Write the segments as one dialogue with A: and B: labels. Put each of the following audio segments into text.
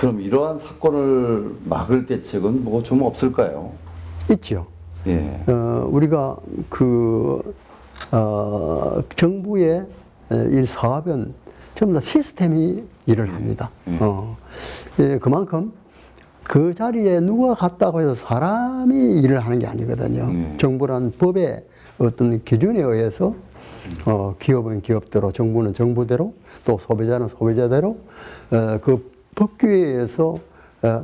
A: 그럼 이러한 사건을 막을 대책은 뭐 좀 없을까요?
B: 있죠.
A: 예.
B: 우리가 정부의 이 사업은 전부 다 시스템이 일을 합니다. 그만큼 그 자리에 누가 갔다고 해서 사람이 일을 하는 게 아니거든요. 정부란 법의 어떤 기준에 의해서 기업은 기업대로, 정부는 정부대로, 또 소비자는 소비자대로 그 법규에 의해서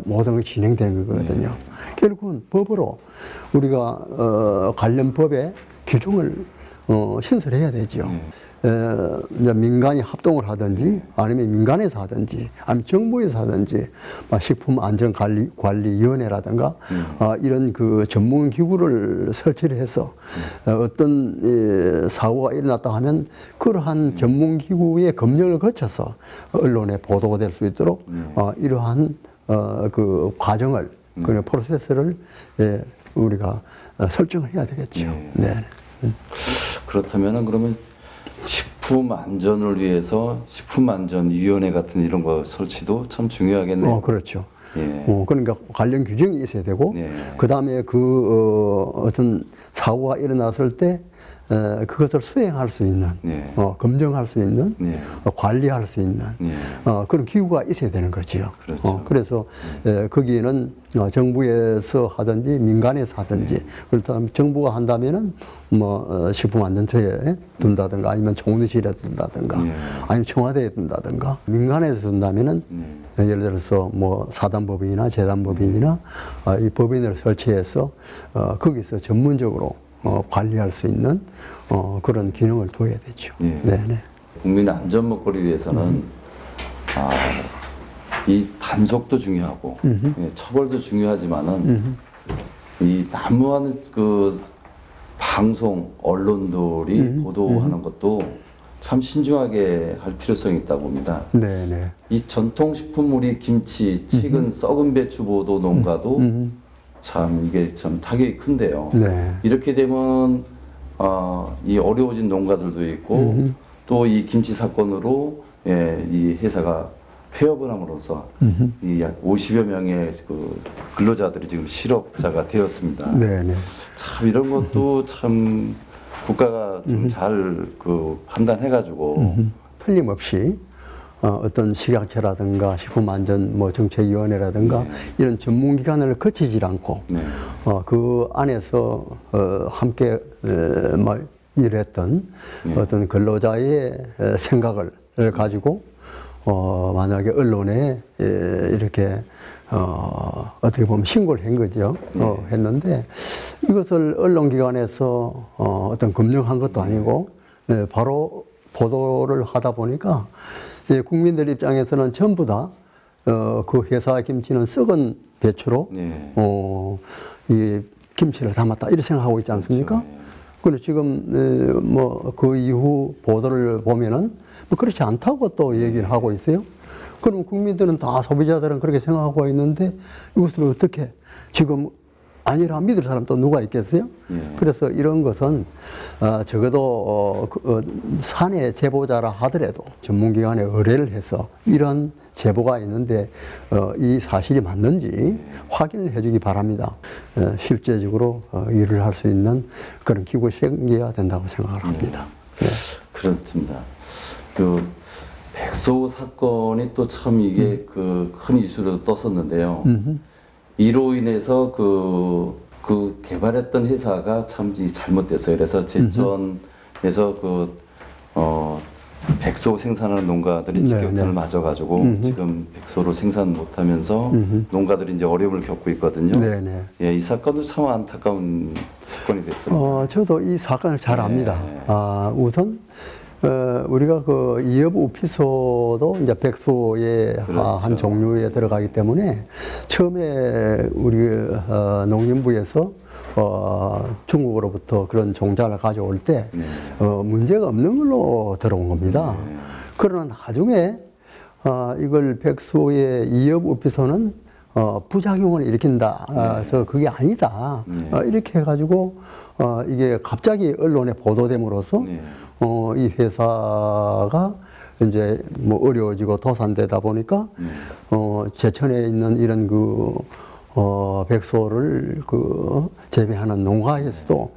B: 모든 것이 진행되는 거거든요. 결국은 법으로 우리가 관련 법의 규정을 신설해야 되죠. 이제 민간이 합동을 하든지 아니면 민간에서 하든지 아니면 정부에서 하든지 식품안전관리위원회라든가 이런 그 전문 기구를 설치를 해서 어떤 사고가 일어났다 하면 그러한 전문 기구의 검증을 거쳐서 언론에 보도가 될 수 있도록 이러한 그 과정을 그 프로세스를 우리가 설정을 해야 되겠죠. 네.
A: 그렇다면은 그러면 식품 안전을 위해서 식품안전위원회 같은 이런 거 설치도 참 중요하겠네요.
B: 그렇죠.
A: 예.
B: 그러니까 관련 규정이 있어야 되고, 그 다음에 어떤 사고가 일어났을 때 그것을 수행할 수 있는, 검증할 수 있는, 관리할 수 있는 그런 기구가 있어야 되는 거지요.
A: 그렇죠.
B: 그래서 거기에는 정부에서 하든지 민간에서 하든지, 그렇다면 정부가 한다면은 뭐 식품안전처에 둔다든가 아니면 총리실에 둔다든가 아니면 청와대에 둔다든가, 민간에서 둔다면은 예를 들어서 뭐 사단법인이나 재단법인이나 이 법인을 설치해서 거기서 전문적으로 관리할 수 있는 그런 기능을 둬야 되죠. 네네.
A: 국민의 안전 먹거리 위해서는 이 단속도 중요하고 처벌도 중요하지만은 이 난무하는 그 방송 언론들이 보도하는 것도 참 신중하게 할 필요성이 있다고 봅니다.
B: 네네.
A: 이 전통식품물이 김치, 칡은 썩은 배추 보도 농가도 참 이게 참 타격이 큰데요. 이렇게 되면 이 어려워진 농가들도 있고 또 이 김치 사건으로 이 회사가 폐업을 함으로써 이 약 50여 명의 그 근로자들이 지금 실업자가 되었습니다. 참 이런 것도 참 국가가 좀 잘 그 판단해가지고
B: 틀림없이 어떤 식약처라든가 식품안전 뭐 정책위원회라든가 이런 전문기관을 거치지 않고 그 안에서 함께 뭐 일했던 어떤 근로자의 생각을 가지고 만약에 언론에 이렇게 어떻게 보면 신고를 한 거죠. 했는데 이것을 언론기관에서 어떤 검증한 것도 아니고 바로 보도를 하다 보니까 국민들 입장에서는 전부 다 그 회사 김치는 썩은 배추로 이 김치를 담았다 이렇게 생각하고 있지 않습니까? 그리고 지금 뭐 그 이후 보도를 보면은 뭐 그렇지 않다고 또 얘기를 하고 있어요. 그럼 국민들은 다 소비자들은 그렇게 생각하고 있는데 이것을 어떻게 지금 아니라 믿을 사람 또 누가 있겠어요? 그래서 이런 것은 적어도 사내 제보자라 하더라도 전문기관에 의뢰를 해서 이런 제보가 있는데 이 사실이 맞는지 확인을 해주기 바랍니다. 실제적으로 일을 할 수 있는 그런 기구가 생겨야 된다고 생각을 합니다.
A: 그렇습니다. 그 백소 사건이 또 참 이게 그 큰 이슈로 떴었는데요. 이로 인해서 그 개발했던 회사가 참 잘못됐어요. 그래서 제천에서 백소 생산하는 농가들이 직격탄을 맞아가지고 지금 백소를 생산 못하면서 농가들이 이제 어려움을 겪고 있거든요. 이 사건도 참 안타까운 사건이 됐습니다.
B: 저도 이 사건을 잘 압니다. 우선 우리가 그 이업 오피소도 이제 백소의 한 종류에 들어가기 때문에 처음에 우리 농림부에서 중국으로부터 그런 종자를 가져올 때 문제가 없는 걸로 들어온 겁니다. 그러나 나중에 이걸 백소의 이업 오피소는 부작용을 일으킨다. 그래서 그게 아니다. 이렇게 해가지고 이게 갑자기 언론에 보도됨으로써 이 회사가 이제 뭐 어려워지고 도산되다 보니까 제천에 있는 이런 백소를 재배하는 농가에서도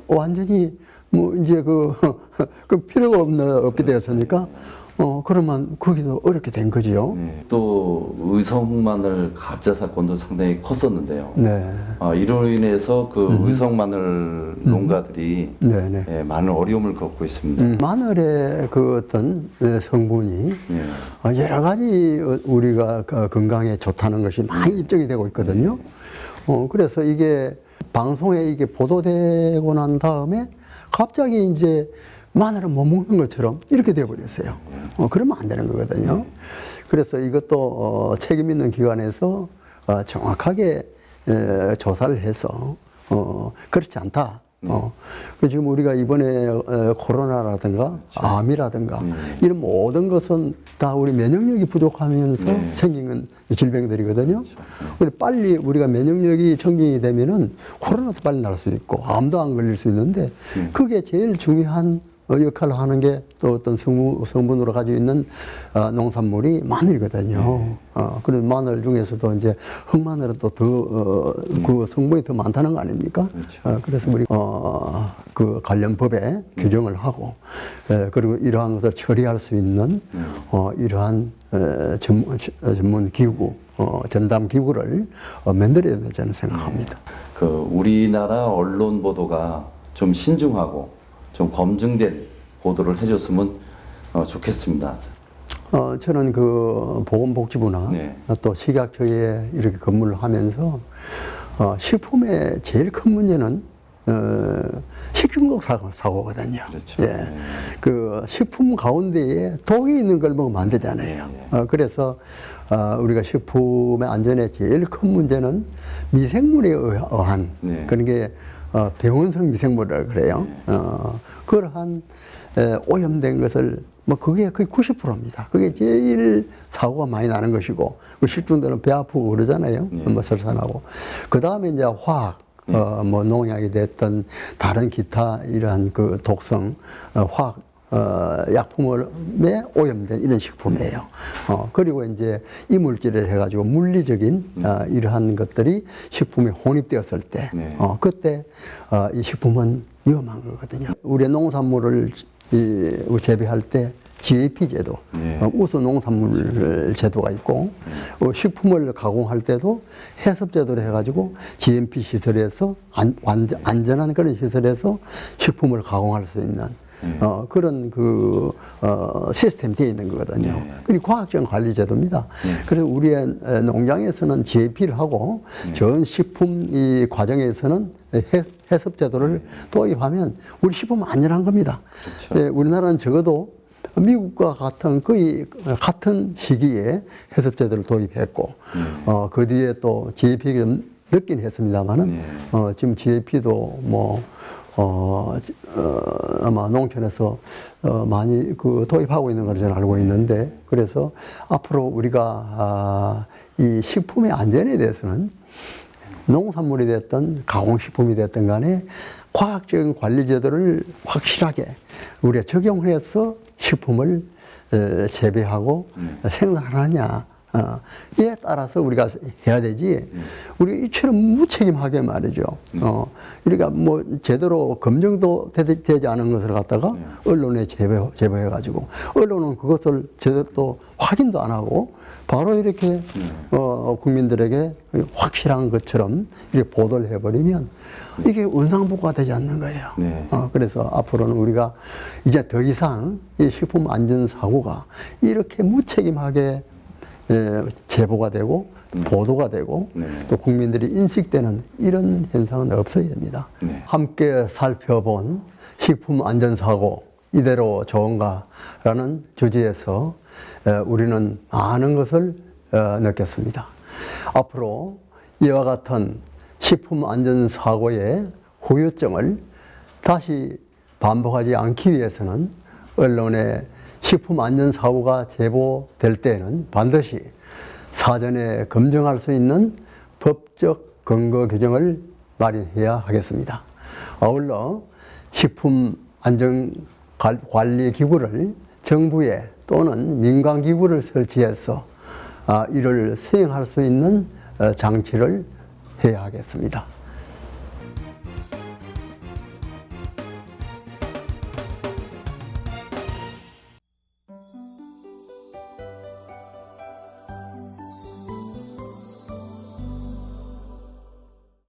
B: 완전히 이제 그 필요가 없게 되었으니까 그러면 거기서 어렵게 된 거지요.
A: 네. 또 의성 마늘 가짜 사건도 상당히 컸었는데요.
B: 네.
A: 이로 인해서 그 의성 마늘 농가들이
B: 네.
A: 많은 어려움을 겪고 있습니다.
B: 마늘의 그 어떤 성분이 여러 가지 우리가 건강에 좋다는 것이 많이 입증이 되고 있거든요. 그래서 이게 방송에 이게 보도되고 난 다음에 갑자기 이제 마늘은 못 먹는 것처럼 이렇게 되어버렸어요. 그러면 안 되는 거거든요. 그래서 이것도 책임 있는 기관에서 정확하게 조사를 해서 그렇지 않다. 지금 우리가 이번에 코로나라든가 암이라든가 이런 모든 것은 다 우리 면역력이 부족하면서 생기는 질병들이거든요. 그런데 빨리 우리가 면역력이 정진이 되면은 코로나도 빨리 날 수 있고 암도 안 걸릴 수 있는데 그게 제일 중요한 역할을 하는 게 또 어떤 성분으로 가지고 있는 농산물이 마늘이거든요. 그래서 마늘 중에서도 이제 흑마늘은 또 더 그 성분이 더 많다는 거 아닙니까?
A: 그렇죠.
B: 그래서 우리 그 관련 법에 규정을 하고 그리고 이러한 것을 처리할 수 있는 이러한 전문 기구, 전담 기구를 만들어야 되지 저는 생각합니다.
A: 그 우리나라 언론 보도가 좀 신중하고 좀 검증된 보도를 해줬으면 좋겠습니다.
B: 저는 그 보건복지부나 또 식약처에 이렇게 근무를 하면서 식품의 제일 큰 문제는 식중독 사고거든요.
A: 그렇죠.
B: 예. 그 식품 가운데에 독이 있는 걸 먹으면 안 되잖아요. 그래서 우리가 식품의 안전에 제일 큰 문제는 미생물에 의한 그런 게 병원성 미생물이라고 그래요. 그러한 오염된 것을 그게 거의 90%입니다. 그게 제일 사고가 많이 나는 것이고, 그 식중독은 배 아프고 그러잖아요. 설사나고. 그 다음에 이제 화학, 농약이 됐던 다른 기타 이러한 그 독성, 화학, 약품에 오염된 이런 식품이에요. 그리고 이제 이물질을 해가지고 물리적인 이러한 것들이 식품에 혼입되었을 때, 그때 이 식품은 위험한 거거든요. 우리 농산물을 재배할 때 GAP 제도, 우수 농산물 제도가 있고, 식품을 가공할 때도 해썹 제도를 해가지고 GMP 시설에서 안전한 그런 시설에서 식품을 가공할 수 있는 그런 시스템이 되어 있는 거거든요. 그리고 과학적 관리 제도입니다. 그래서 우리의 농장에서는 GAP를 하고 전 식품 이 과정에서는 해썹 제도를 도입하면 우리 식품은 안전한 겁니다. 그렇죠. 우리나라는 적어도 미국과 거의 같은 시기에 해썹 제도를 도입했고, 그 뒤에 또 GAP가 좀 늦긴 했습니다만은, 지금 GAP도 아마 농촌에서 많이 도입하고 있는 걸 저는 알고 있는데, 그래서 앞으로 우리가 이 식품의 안전에 대해서는 농산물이 됐든 가공식품이 됐든 간에 과학적인 관리 제도를 확실하게 우리가 적용을 해서 식품을 재배하고 생산하느냐 에 따라서 우리가 해야 되지. 우리가 이처럼 무책임하게 말이죠. 우리가 제대로 검증도 되지 않은 것을 갖다가 언론에 제보해가지고 언론은 그것을 제대로 또 확인도 안 하고 바로 이렇게 국민들에게 확실한 것처럼 이렇게 보도를 해버리면 이게 원상복구가 되지 않는 거예요. 그래서 앞으로는 우리가 이제 더 이상 이 식품 안전 사고가 이렇게 무책임하게 제보가 되고 보도가 되고 또 국민들이 인식되는 이런 현상은 없어야 됩니다. 함께 살펴본 식품 안전사고 이대로 좋은가라는 주제에서 우리는 많은 것을 느꼈습니다. 앞으로 이와 같은 식품 안전사고의 후유증을 다시 반복하지 않기 위해서는 언론에 식품 안전 사고가 제보될 때에는 반드시 사전에 검증할 수 있는 법적 근거 규정을 마련해야 하겠습니다. 아울러 식품 안전 관리 기구를 정부에 또는 민간기구를 설치해서 이를 수행할 수 있는 장치를 해야 하겠습니다.